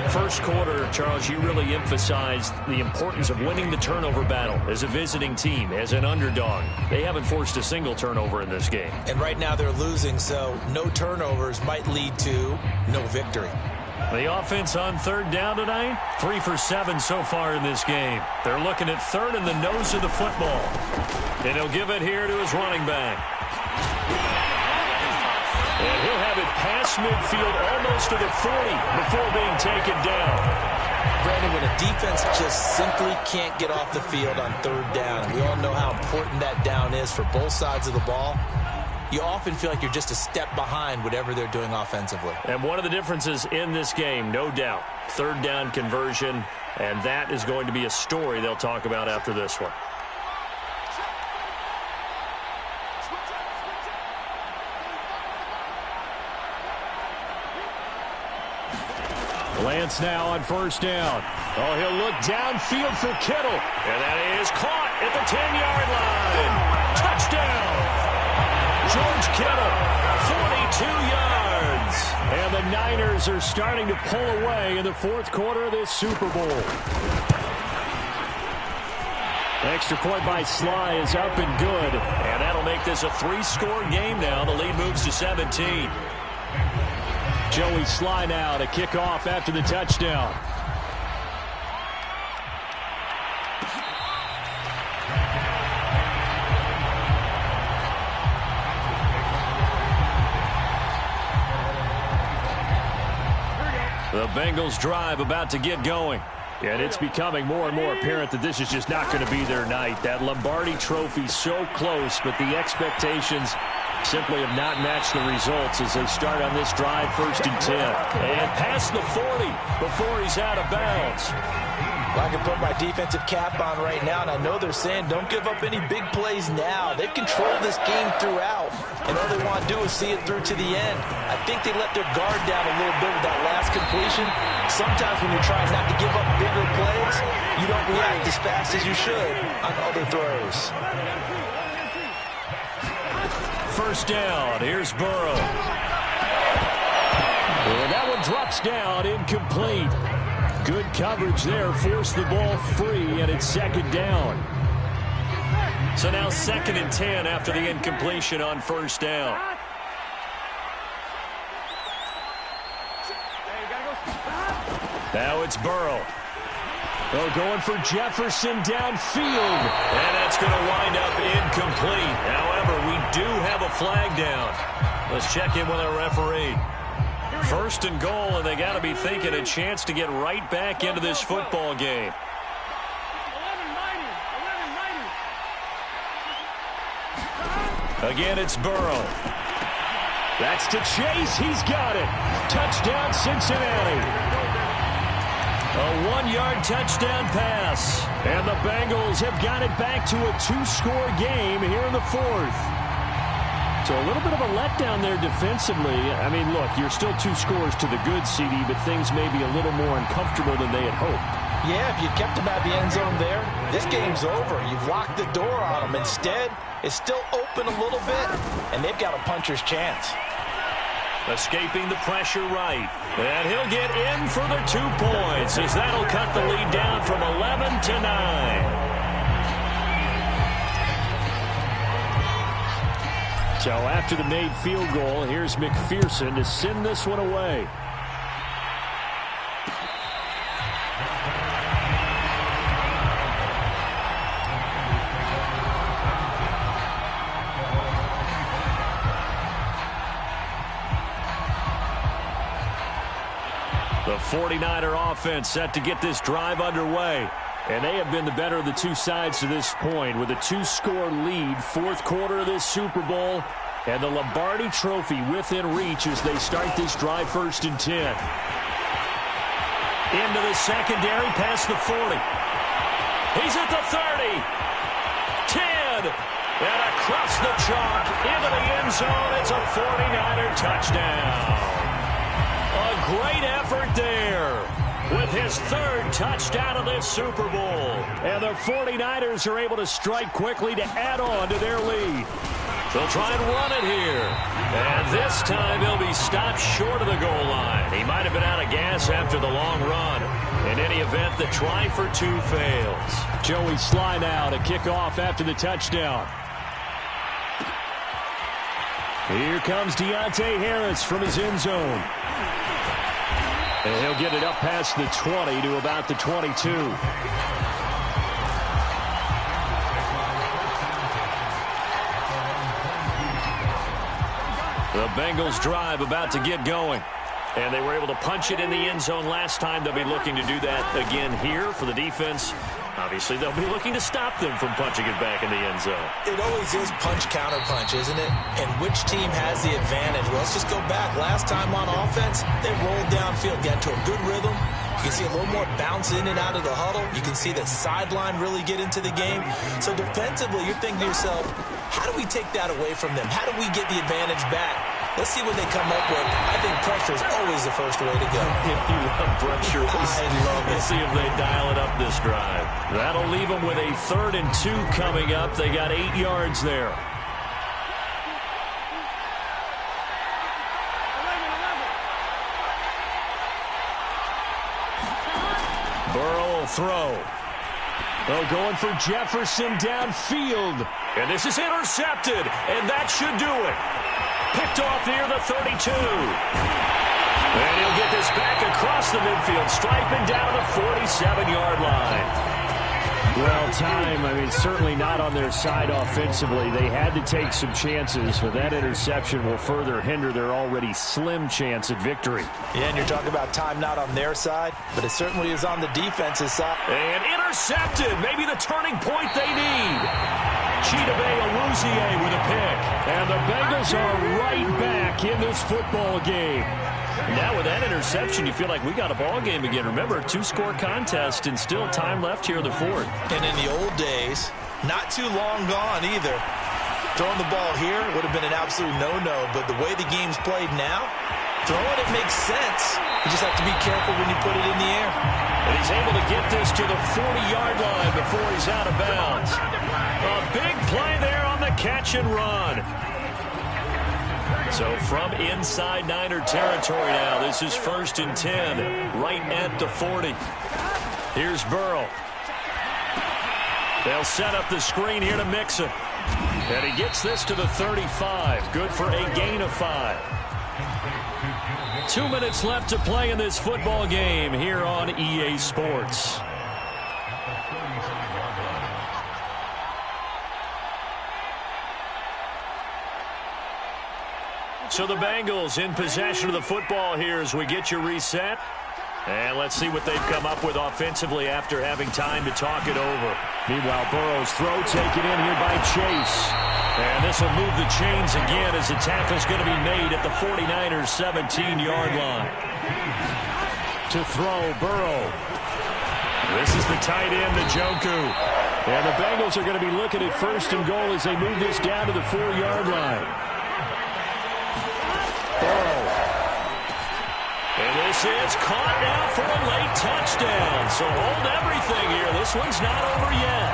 First quarter, Charles, you really emphasized the importance of winning the turnover battle as a visiting team, as an underdog. They haven't forced a single turnover in this game. And right now they're losing, so no turnovers might lead to no victory. The offense on third down tonight, 3 for 7 so far in this game. They're looking at third in the nose of the football. And he'll give it here to his running back. And he'll have it past midfield almost to the 40 before being taken down. Brandon, when a defense just simply can't get off the field on third down, we all know how important that down is for both sides of the ball, you often feel like you're just a step behind whatever they're doing offensively. And one of the differences in this game, no doubt, third down conversion, and that is going to be a story they'll talk about after this one. Lance now on first down. Oh, he'll look downfield for Kittle. And that is caught at the 10-yard line. Touchdown. George Kittle, 42 yards. And the Niners are starting to pull away in the fourth quarter of this Super Bowl. Extra point by Sly is up and good. And that'll make this a 3-score game now. The lead moves to 17. Joey Sly now to kick off after the touchdown. The Bengals drive about to get going. And it's becoming more and more apparent that this is just not going to be their night. That Lombardi trophy so close, but the expectations simply have not matched the results as they start on this drive, 1st and 10. And past the 40 before he's out of bounds. I can put my defensive cap on right now, and I know they're saying don't give up any big plays now. They've controlled this game throughout, and all they want to do is see it through to the end. I think they let their guard down a little bit with that last completion. Sometimes when you're trying not to give up bigger plays, you don't react as fast as you should on other throws. First down. Here's Burrow. And that one drops down, incomplete. Good coverage there, forced the ball free, and it's second down. So now 2nd and 10 after the incompletion on first down. Now it's Burrow. Oh, going for Jefferson downfield. And that's going to wind up incomplete. However, we do have a flag down. Let's check in with our referee. 1st and goal, and they got to be thinking a chance to get right back into this football game. Again, it's Burrow. That's to Chase. He's got it. Touchdown, Cincinnati. A 1-yard touchdown pass. And the Bengals have got it back to a 2-score game here in the 4th. So a little bit of a letdown there defensively. I mean, look, you're still 2 scores to the good, CD, but things may be a little more uncomfortable than they had hoped. Yeah, if you kept them at the end zone there, this game's over. You've locked the door on them. Instead, it's still open a little bit, and they've got a puncher's chance. Escaping the pressure right. And he'll get in for the 2 points, as that'll cut the lead down from 11 to 9. So after the made field goal, here's McPherson to send this one away. The 49er offense set to get this drive underway. And they have been the better of the 2 sides to this point with a 2-score lead, 4th quarter of this Super Bowl, and the Lombardi Trophy within reach as they start this drive 1st and 10. Into the secondary, past the 40. He's at the 30. 10. And across the chalk, into the end zone. It's a 49er touchdown. A great effort there, with his 3rd touchdown of this Super Bowl. And the 49ers are able to strike quickly to add on to their lead. They'll try and run it here. And this time he'll be stopped short of the goal line. He might have been out of gas after the long run. In any event, the try for 2 fails. Joey Sly now to kick off after the touchdown. Here comes Deontay Harris from his end zone. And he'll get it up past the 20 to about the 22. The Bengals drive about to get going. And they were able to punch it in the end zone last time. They'll be looking to do that again here for the defense. Obviously, they'll be looking to stop them from punching it back in the end zone. It always is punch-counter-punch, isn't it? And which team has the advantage? Well, let's just go back. Last time on offense, they rolled downfield, got to a good rhythm. You can see a little more bounce in and out of the huddle. You can see the sideline really get into the game. So defensively, you're thinking to yourself, how do we take that away from them? How do we get the advantage back? Let's see what they come up with. I think pressure is always the first way to go. If you love pressure, I love it. Let's see if they dial it up this drive. That'll leave them with a 3rd and 2 coming up. They got 8 yards there. Burrow will throw. Oh, going for Jefferson downfield. And this is intercepted, and that should do it. Picked off near the 32. And he'll get this back across the midfield, striping down the 47-yard line. Well, time, I mean, certainly not on their side offensively. They had to take some chances, but that interception will further hinder their already slim chance at victory. Yeah, and you're talking about time not on their side, but it certainly is on the defense's side. And intercepted, maybe the turning point they need. Chidobe Awuzie with a pick. And the Bengals are right back in this football game. Now with that interception, you feel like we got a ball game again. Remember, 2-score contest and still time left here in the fourth. And in the old days, not too long gone either. Throwing the ball here would have been an absolute no-no, but the way the game's played now, throwing it makes sense. You just have to be careful when you put it in the air. And he's able to get this to the 40-yard line before he's out of bounds. A big play there on the catch and run. So from inside Niner territory now, this is 1st and 10, right at the 40. Here's Burrow. They'll set up the screen here to Mixon. And he gets this to the 35. Good for a gain of 5. 2 minutes left to play in this football game here on EA Sports. So the Bengals in possession of the football here as we get you reset. And let's see what they've come up with offensively after having time to talk it over. Meanwhile, Burrow's throw taken in here by Chase. And this will move the chains again as the tackle's going to be made at the 49ers' 17-yard line. To throw, Burrow. This is the tight end, Njoku. And the Bengals are going to be looking at 1st and goal as they move this down to the 4-yard line. Burrow. And this is caught now for a late touchdown. So hold everything here. This one's not over yet.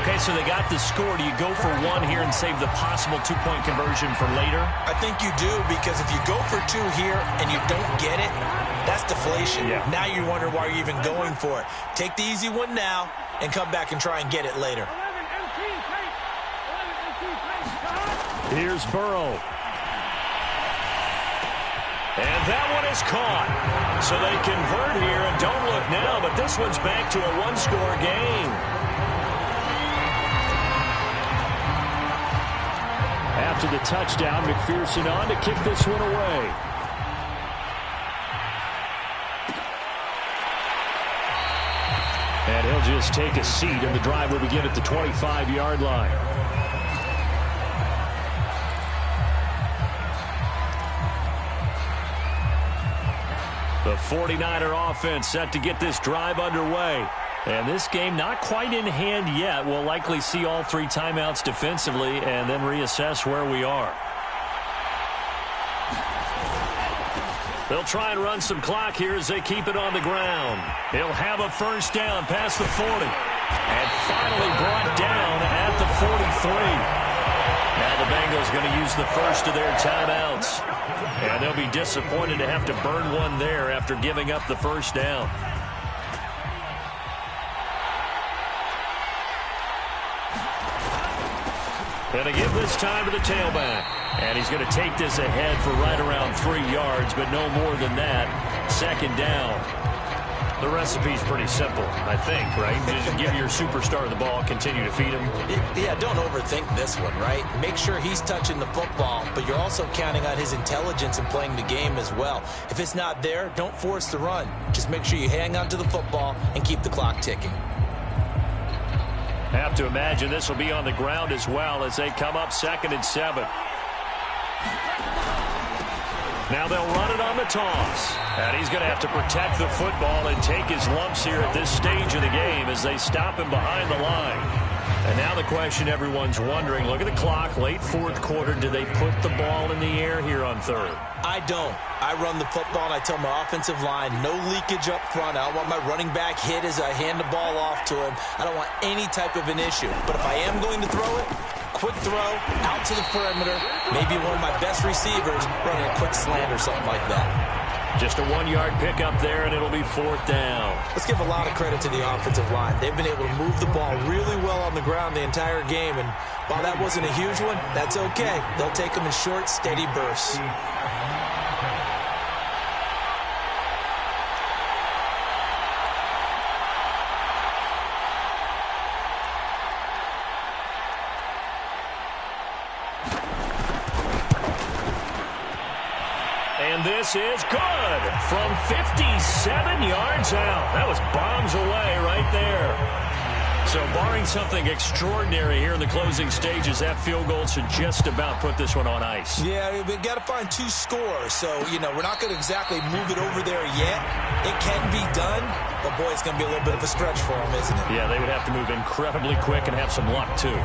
Okay, so they got the score. Do you go for 1 here and save the possible 2-point conversion for later? I think you do, because if you go for 2 here and you don't get it, that's deflation. Yeah. Now you wonder why you're even going for it. Take the easy one now and come back and try and get it later. Here's Burrow. And that one is caught. So they convert here, and don't look now, but this one's back to a 1-score game. After the touchdown, McPherson on to kick this one away. And he'll just take a seat, and the drive will begin at the 25-yard line. The 49er offense set to get this drive underway. And this game not quite in hand yet. We'll likely see all 3 timeouts defensively and then reassess where we are. They'll try and run some clock here as they keep it on the ground. He'll have a 1st down past the 40. And finally brought down at the 43. Now the Bengals going to use the first of their timeouts. And they'll be disappointed to have to burn one there after giving up the 1st down. Going to give this time to the tailback. And he's going to take this ahead for right around 3 yards, but no more than that. 2nd down. The recipe's pretty simple, I think, right? Just give your superstar the ball, continue to feed him. Yeah, don't overthink this one, right? Make sure he's touching the football, but you're also counting on his intelligence in playing the game as well. If it's not there, don't force the run. Just make sure you hang on to the football and keep the clock ticking. Have to imagine this will be on the ground as well as they come up 2nd and 7. Now they'll run it on the toss. And he's going to have to protect the football and take his lumps here at this stage of the game as they stop him behind the line. And now the question everyone's wondering, look at the clock, late 4th quarter. Do they put the ball in the air here on 3rd? I don't. I run the football, and I tell my offensive line, no leakage up front. I don't want my running back hit as I hand the ball off to him. I don't want any type of an issue. But if I am going to throw it, quick throw, out to the perimeter, maybe one of my best receivers running a quick slant or something like that. Just a 1-yard pickup there, and it'll be 4th down. Let's give a lot of credit to the offensive line. They've been able to move the ball really well on the ground the entire game, and while that wasn't a huge one, that's okay. They'll take them in short, steady bursts. And this is good from 57 yards out. That was bombs away right there. So barring something extraordinary here in the closing stages, that field goal should just about put this one on ice. Yeah, we've got to find 2 scores. So, we're not going to exactly move it over there yet. It can be done, but, boy, it's going to be a little bit of a stretch for them, isn't it? Yeah, they would have to move incredibly quick and have some luck, too.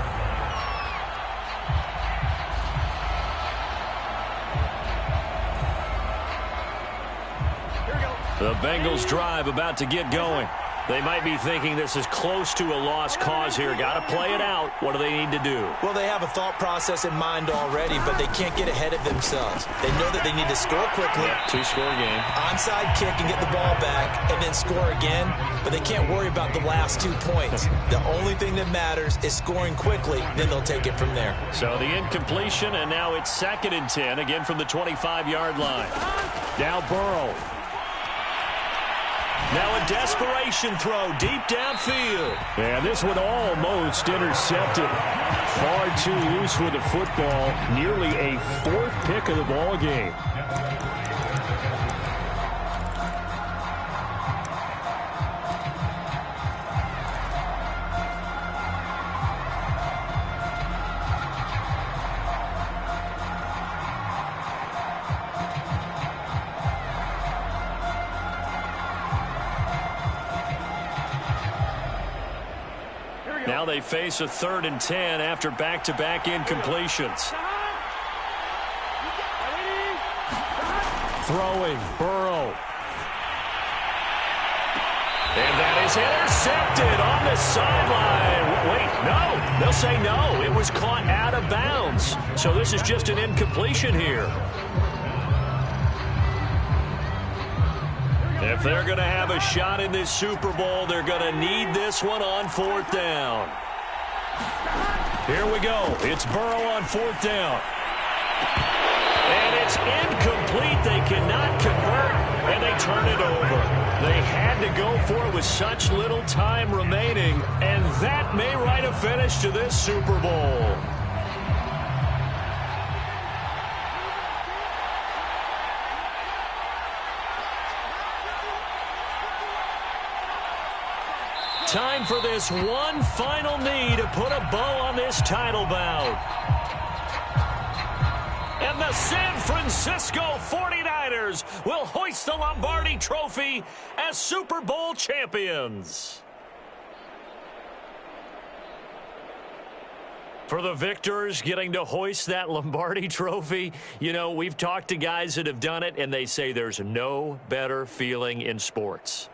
The Bengals drive about to get going. They might be thinking this is close to a lost cause here. Got to play it out. What do they need to do? Well, they have a thought process in mind already, but they can't get ahead of themselves. They know that they need to score quickly. Yep, 2-score game. Onside kick and get the ball back and then score again, but they can't worry about the last 2 points. The only thing that matters is scoring quickly, then they'll take it from there. So the incompletion, and now it's 2nd and 10, again from the 25-yard line. Now Burrow. Now a desperation throw deep downfield. And this one almost intercepted. Far too loose with the football. Nearly a 4th pick of the ball game. Now they face a 3rd and 10 after back-to-back incompletions. Throwing, Burrow. And that is intercepted on the sideline. Wait, no. They'll say no. It was caught out of bounds. So this is just an incompletion here. If they're going to have a shot in this Super Bowl, they're going to need this one on 4th down. Here we go. It's Burrow on 4th down. And it's incomplete. They cannot convert, and they turn it over. They had to go for it with such little time remaining, and that may write a finish to this Super Bowl. Time for this one final knee to put a bow on this title bout. And the San Francisco 49ers will hoist the Lombardi Trophy as Super Bowl champions. For the victors getting to hoist that Lombardi Trophy, we've talked to guys that have done it, and they say there's no better feeling in sports.